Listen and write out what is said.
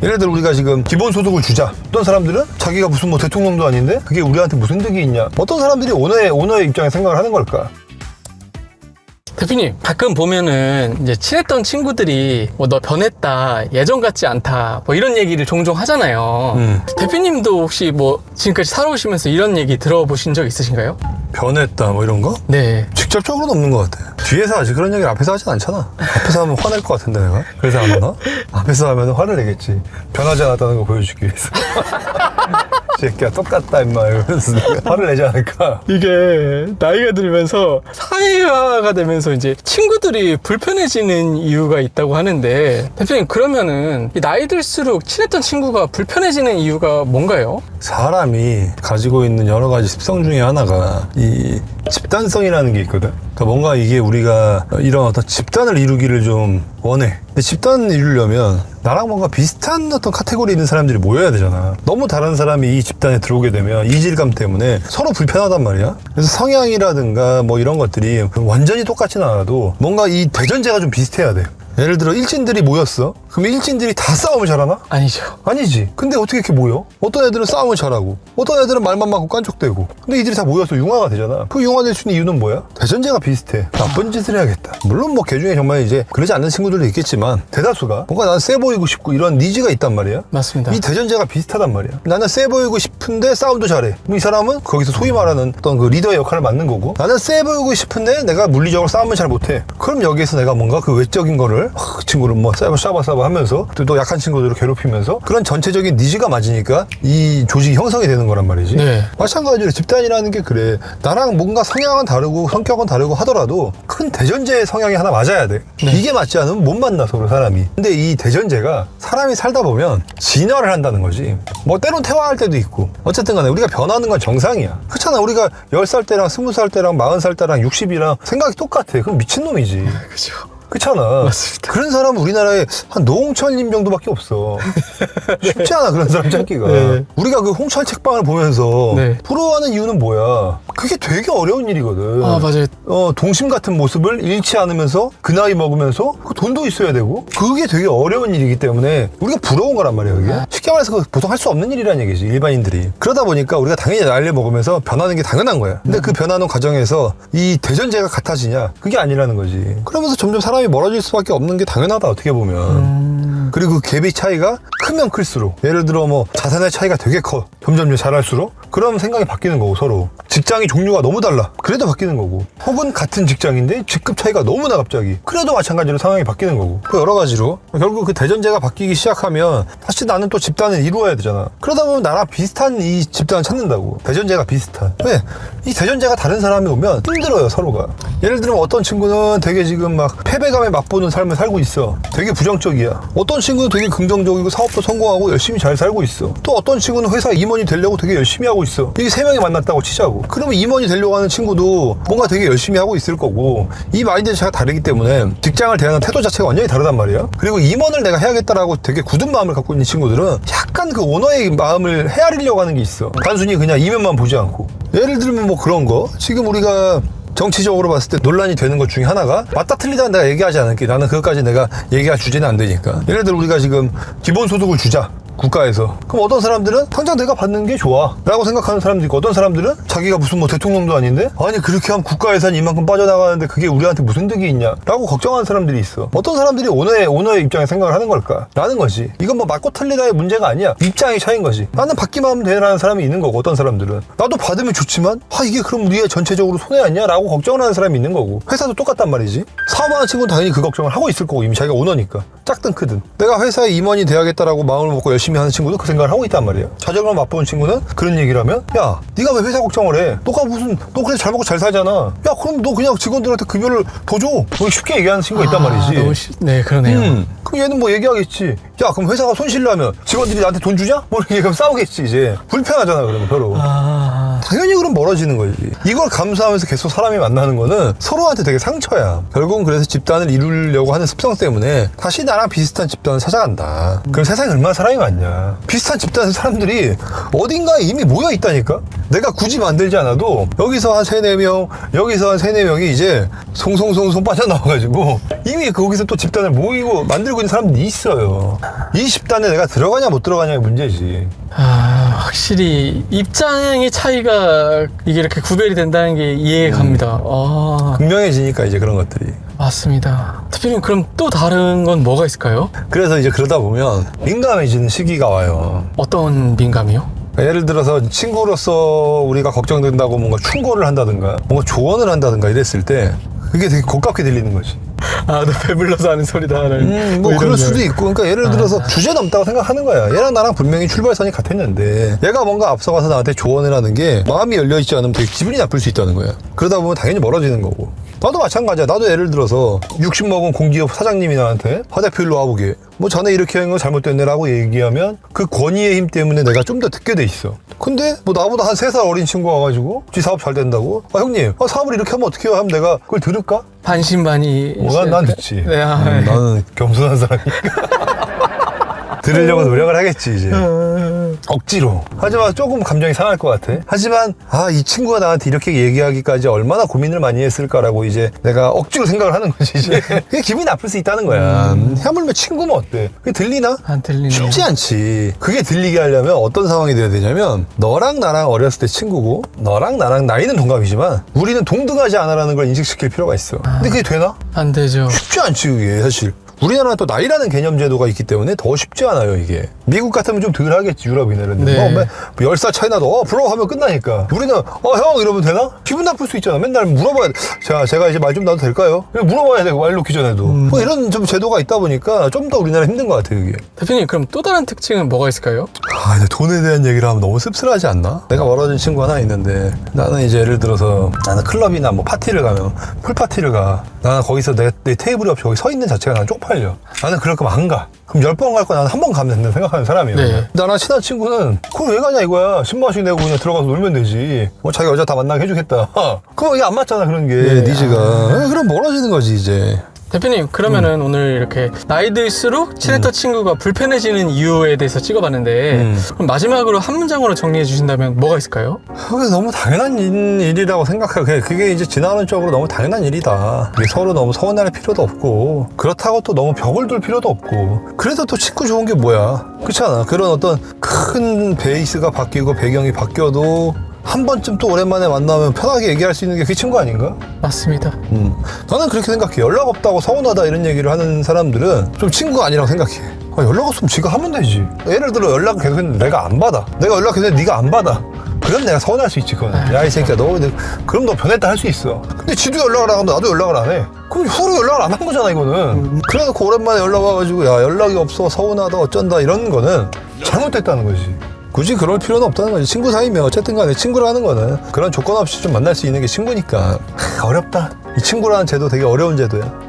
예를 들어 우리가 지금 기본소득을 주자. 어떤 사람들은 자기가 무슨 뭐 대통령도 아닌데 그게 우리한테 무슨 득이 있냐. 어떤 사람들이 오너의 입장에 생각을 하는 걸까? 대표님, 가끔 보면은 이제 친했던 친구들이 뭐 너 변했다, 예전 같지 않다, 뭐 이런 얘기를 종종 하잖아요. 대표님도 혹시 뭐 지금까지 살아오시면서 이런 얘기 들어보신 적 있으신가요? 변했다 뭐 이런 거? 네. 직접적으로는 없는 것 같아. 뒤에서 하지. 그런 얘기를 앞에서 하진 않잖아. 앞에서 하면 화낼 것 같은데 내가. 그래서 안 하나? 앞에서 하면 화를 내겠지. 변하지 않았다는 거 보여주기 위해서. 새끼야 똑같다 임마 이러면서 화를 내지 않을까. 이게 나이가 들면서 사회화가 되면서 이제 친구들이 불편해지는 이유가 있다고 하는데, 대표님 그러면은 이 나이 들수록 친했던 친구가 불편해지는 이유가 뭔가요? 사람이 가지고 있는 여러 가지 습성 중에 하나가 이 집단성이라는 게 있거든. 그러니까 뭔가 이게 우리가 이런 어떤 집단을 이루기를 좀 원해. 근데 집단을 이루려면 나랑 뭔가 비슷한 어떤 카테고리에 있는 사람들이 모여야 되잖아. 너무 다른 사람이 이 집단에 들어오게 되면 이질감 때문에 서로 불편하단 말이야. 그래서 성향이라든가 뭐 이런 것들이 완전히 똑같지는 않아도 뭔가 이 대전제가 좀 비슷해야 돼. 예를 들어 일진들이 모였어. 그럼 일진들이 다 싸움을 잘하나? 아니죠. 아니지. 근데 어떻게 이렇게 모여? 어떤 애들은 싸움을 잘하고 어떤 애들은 말만 많고 깐족대고. 근데 이들이 다 모여서 융화가 되잖아. 그 융화될 수 있는 이유는 뭐야? 대전제가 비슷해. 나쁜 짓을 해야겠다. 물론 뭐 걔중에 정말 이제 그러지 않는 친구들도 있겠지만 대다수가 뭔가 난 세 보이고 싶고 이런 니즈가 있단 말이야. 맞습니다. 이 대전제가 비슷하단 말이야. 나는 세 보이고 싶은데 싸움도 잘해. 그럼 이 사람은 거기서 소위 말하는 어떤 그 리더의 역할을 맡는 거고, 나는 세 보이고 싶은데 내가 물리적으로 싸움을 잘 못해. 그럼 여기에서 내가 뭔가 그 외적인 거를 그 친구를 뭐 싸바 하면서 또 약한 친구들을 괴롭히면서 그런 전체적인 니즈가 맞으니까 이 조직이 형성이 되는 거란 말이지. 네. 마찬가지로 집단이라는 게 그래. 나랑 뭔가 성향은 다르고 성격은 다르고 하더라도 큰 대전제의 성향이 하나 맞아야 돼. 네. 이게 맞지 않으면 못 만나 서로 사람이. 근데 이 대전제가 사람이 살다 보면 진화를 한다는 거지. 뭐 때론 퇴화할 때도 있고 어쨌든 간에 우리가 변하는 건 정상이야. 그렇잖아. 우리가 10살 때랑 20살 때랑 40살 때랑 60이랑 생각이 똑같아. 그럼 미친놈이지. 그죠. 그렇잖아. 맞습니다. 그런 사람은 우리나라에 한 노홍철님 정도밖에 없어. 쉽지 않아 그런 사람 찾기가. 네. 우리가 그 홍철 책방을 보면서 네. 부러워하는 이유는 뭐야? 그게 되게 어려운 일이거든. 아, 맞아요. 동심 같은 모습을 잃지 않으면서 그 나이 먹으면서 그 돈도 있어야 되고 그게 되게 어려운 일이기 때문에 우리가 부러운 거란 말이야. 그게 쉽게 말해서 그 보통 할 수 없는 일이라는 얘기지 일반인들이. 그러다 보니까 우리가 당연히 나이를 먹으면서 변하는 게 당연한 거야. 근데 그 변하는 과정에서 이 대전제가 같아지냐? 그게 아니라는 거지. 그러면서 점점 사람이 멀어질 수밖에 없는 게 당연하다 어떻게 보면. 그리고 그 갭이 차이가 크면 클수록, 예를 들어 뭐 자산의 차이가 되게 커 점점 잘할수록 그럼 생각이 바뀌는 거고, 서로 직장이 종류가 너무 달라 그래도 바뀌는 거고, 혹은 같은 직장인데 직급 차이가 너무나 갑자기 그래도 마찬가지로 상황이 바뀌는 거고, 그 여러 가지로 결국 그 대전제가 바뀌기 시작하면 다시 나는 또 집단을 이루어야 되잖아. 그러다 보면 나랑 비슷한 이 집단을 찾는다고. 대전제가 비슷한. 왜? 이 대전제가 다른 사람이 오면 힘들어요 서로가. 예를 들면 어떤 친구는 되게 지금 막 패배감에 맛보는 삶을 살고 있어. 되게 부정적이야. 어떤 친구는 되게 긍정적이고 사업도 성공하고 열심히 잘 살고 있어. 또 어떤 친구는 회사 임원이 되려고 되게 열심히 하고 있어. 이게 세 명이 만났다고 치자고. 그러면 임원이 되려고 하는 친구도 뭔가 되게 열심히 하고 있을 거고, 이 마인드 자체가 다르기 때문에 직장을 대하는 태도 자체가 완전히 다르단 말이야. 그리고 임원을 내가 해야겠다라고 되게 굳은 마음을 갖고 있는 친구들은 약간 그 오너의 마음을 헤아리려고 하는 게 있어. 단순히 그냥 이면만 보지 않고. 예를 들면 뭐 그런 거, 지금 우리가 정치적으로 봤을 때 논란이 되는 것 중에 하나가, 맞다 틀리다는 내가 얘기하지 않을게. 나는 그것까지 내가 얘기할 주제는 안 되니까. 예를 들어 우리가 지금 기본소득을 주자, 국가에서. 그럼 어떤 사람들은 당장 내가 받는 게 좋아 라고 생각하는 사람도 있고, 어떤 사람들은 자기가 무슨 뭐 대통령도 아닌데 아니 그렇게 하면 국가 예산이 이만큼 빠져나가는데 그게 우리한테 무슨 득이 있냐 라고 걱정하는 사람들이 있어. 어떤 사람들이 오너의 입장에 생각을 하는 걸까 라는 거지. 이건 뭐 맞고 틀리다의 문제가 아니야. 입장의 차이인 거지. 나는 받기만 하면 되라는 사람이 있는 거고, 어떤 사람들은 나도 받으면 좋지만 이게 그럼 우리가 전체적으로 손해 아니야 라고 걱정을 하는 사람이 있는 거고. 회사도 똑같단 말이지. 사업하는 친구는 당연히 그 걱정을 하고 있을 거고, 이미 자기가 오너니까. 작든 크든 내가 회사에 임원이 돼야겠다라고 마음을 먹고 열심히 하는 친구도 그 생각을 하고 있단 말이야. 자존감을 맛보는 친구는 그런 얘기를 하면, 야 네가 왜 회사 걱정을 해? 너 그래 잘 먹고 잘 살잖아. 야 그럼 너 그냥 직원들한테 급여를 더 줘. 뭐 쉽게 얘기하는 친구가 있단 말이지. 네, 그러네요. 그럼 얘는 뭐 얘기하겠지. 야 그럼 회사가 손실 나면 직원들이 나한테 돈 주냐? 뭐 이렇게 그럼 싸우겠지. 이제 불편하잖아 그러면 서로. 당연히 그럼 멀어지는 거지. 이걸 감수하면서 계속 사람이 만나는 거는 서로한테 되게 상처야. 결국은 그래서 집단을 이루려고 하는 습성 때문에 다시 나랑 비슷한 집단을 찾아간다. 그럼 세상에 얼마나 사람이 많냐. 비슷한 집단 사람들이 어딘가에 이미 모여 있다니까. 내가 굳이 만들지 않아도 여기서 한 3-4명, 여기서 한 3-4명이 이제 송송송송 빠져나와가지고 이미 거기서 또 집단을 모이고 만들고 있는 사람들이 있어요. 이 집단에 내가 들어가냐 못 들어가냐의 문제지. 확실히 입장의 차이가 이게 이렇게 구별이 된다는 게 이해가 갑니다. 분명해지니까 이제 그런 것들이. 맞습니다. 대표님, 그럼 또 다른 건 뭐가 있을까요? 그래서 이제 그러다 보면 민감해지는 시기가 와요. 어떤 민감이요? 예를 들어서 친구로서 우리가 걱정된다고 뭔가 충고를 한다든가 뭔가 조언을 한다든가 이랬을 때 그게 되게 고깝게 들리는 거지. 너 배불러서 하는 소리다라는. 뭐 그럴 수도 있고. 그러니까 예를 들어서 주제는 없다고 생각하는 거야. 얘랑 나랑 분명히 출발선이 같았는데 얘가 뭔가 앞서가서 나한테 조언을 하는 게 마음이 열려있지 않으면 되게 기분이 나쁠 수 있다는 거야. 그러다 보면 당연히 멀어지는 거고. 나도 마찬가지야. 나도 예를 들어서 60 먹은 공기업 사장님이 나한테 화대표 일로 와보게, 뭐 자네 이렇게 하는 거 잘못됐네라고 얘기하면 그 권위의 힘 때문에 내가 좀 더 듣게 돼 있어. 근데 뭐 나보다 한 3살 어린 친구가 와가지고 지 사업 잘 된다고, 형님 사업을 이렇게 하면 어떻게 해요 하면 내가 그걸 들을까? 반신반의. 난 듣지. 네, 나는 겸손한 사람이니까 들으려고 노력을 하겠지 이제. 억지로. 하지만 조금 감정이 상할 것 같아. 하지만 이 친구가 나한테 이렇게 얘기하기까지 얼마나 고민을 많이 했을까라고 이제 내가 억지로 생각을 하는 거지 이제. 그게 기분이 나쁠 수 있다는 거야. 하물며 친구면 어때? 그게 들리나? 안 들리네. 쉽지 않지. 그게 들리게 하려면 어떤 상황이 돼야 되냐면, 너랑 나랑 어렸을 때 친구고 너랑 나랑 나이는 동갑이지만 우리는 동등하지 않아라는 걸 인식시킬 필요가 있어. 근데 그게 되나? 안 되죠. 쉽지 않지 그게 사실. 우리나라는 또 나이라는 개념 제도가 있기 때문에 더 쉽지 않아요 이게. 미국 같으면 좀 덜 하겠지, 유럽이나 이런 데. 네. 10살 차이 나도 부러워하면 끝나니까. 우리는 형 이러면 되나? 기분 나쁠 수 있잖아. 맨날 물어봐야 돼. 제가 이제 말 좀 나도 될까요? 물어봐야 되고, 말 놓기 전에도. 뭐 이런 좀 제도가 있다 보니까 좀 더 우리나라 힘든 것 같아요 이게. 대표님, 그럼 또 다른 특징은 뭐가 있을까요? 이제 돈에 대한 얘기를 하면 너무 씁쓸하지 않나? 내가 멀어진 친구 하나 있는데, 나는 이제 예를 들어서 나는 클럽이나 뭐 파티를 가면, 풀파티를 가. 나는 거기서 내 테이블이 없이 거기 서 있는 자체가 나는 쪽팔려. 나는 그럴 거면 안 가. 그럼 10번 갈 거 나는 한 번 가면 된다 생각하는 사람이에요. 네. 나랑 친한 친구는 그걸 왜 가냐 이거야. 10만원씩 내고 그냥 들어가서 놀면 되지. 뭐 자기 여자 다 만나게 해주겠다. 그거 이게 안 맞잖아 그런 게. 니즈가. 그럼 멀어지는 거지 이제. 대표님, 그러면은 오늘 이렇게 나이 들수록 친했던 친구가 불편해지는 이유에 대해서 찍어봤는데 그럼 마지막으로 한 문장으로 정리해 주신다면 뭐가 있을까요? 그게 너무 당연한 일이라고 생각해요. 그게 이제 지나가는 쪽으로 너무 당연한 일이다. 우리 서로 너무 서운할 필요도 없고, 그렇다고 또 너무 벽을 둘 필요도 없고. 그래도 또 친구 좋은 게 뭐야? 그렇잖아. 그런 어떤 큰 베이스가 바뀌고 배경이 바뀌어도 한 번쯤 또 오랜만에 만나면 편하게 얘기할 수 있는 게 그 친구 아닌가? 맞습니다. 나는 그렇게 생각해. 연락 없다고 서운하다 이런 얘기를 하는 사람들은 좀 친구가 아니라고 생각해. 연락 없으면 지가 하면 되지. 예를 들어 연락을 계속 했는데 내가 안 받아. 내가 연락했는데 네가 안 받아. 그럼 내가 서운할 수 있지, 그거는. 야, 이 새끼야, 그럼 너 변했다 할 수 있어. 근데 지도 연락을 안 하면 나도 연락을 안 해. 그럼 서로 연락을 안 한 거잖아, 이거는. 그래놓고 오랜만에 연락 와가지고, 야, 연락이 없어, 서운하다, 어쩐다, 이런 거는 잘못됐다는 거지. 굳이 그럴 필요는 없다는 거지. 친구 사이면 어쨌든 간에 친구를 하는 거는 그런 조건 없이 좀 만날 수 있는 게 친구니까. 어렵다. 이 친구라는 제도 되게 어려운 제도야.